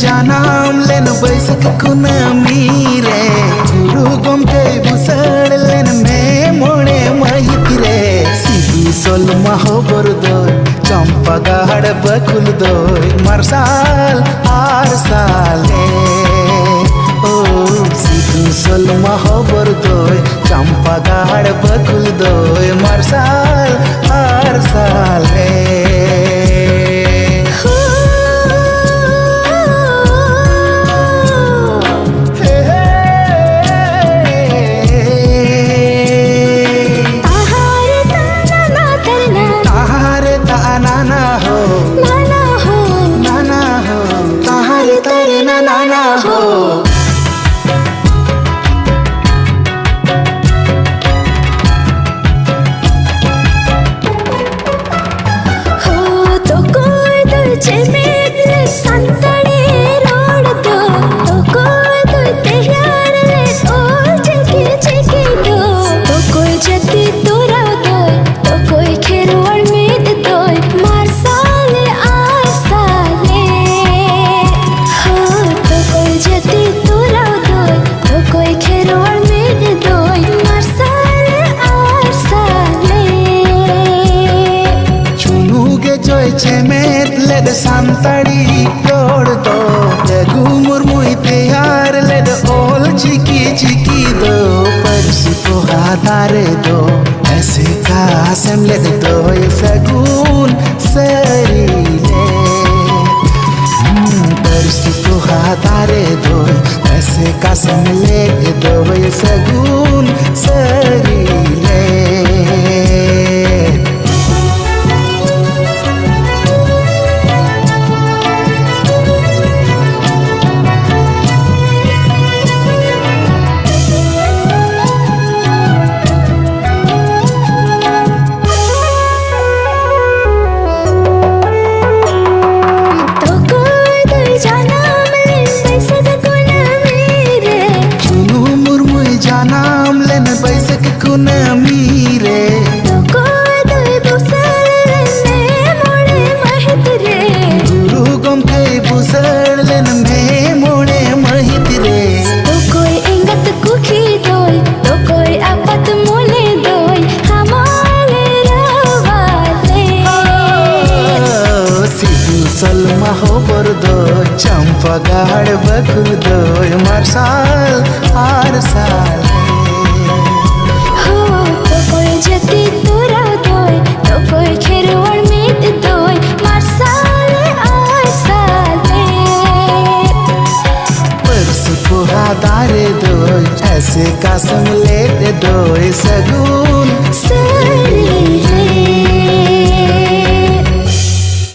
janam len baisak kunami re guru gomke busad len me mone mahiti re sihi sol mahobor doy champa gahad bakul doy marsal arsale o sihi sol mahobor doy champa gahad bakul doy marsal arsale chemet led santari rod do gumur mui teyar led ol chiki chiki do parsi ko hadare do aise kasam led do sagun sari le parsi ko hadare do aise kasam led do sagun sari le mahobor do champa gahad bakul do marsal arsal ho to koi jati tora doy to koi kherwar mit doy marsal arsal pars ko hadare do aise kasam le doy sagun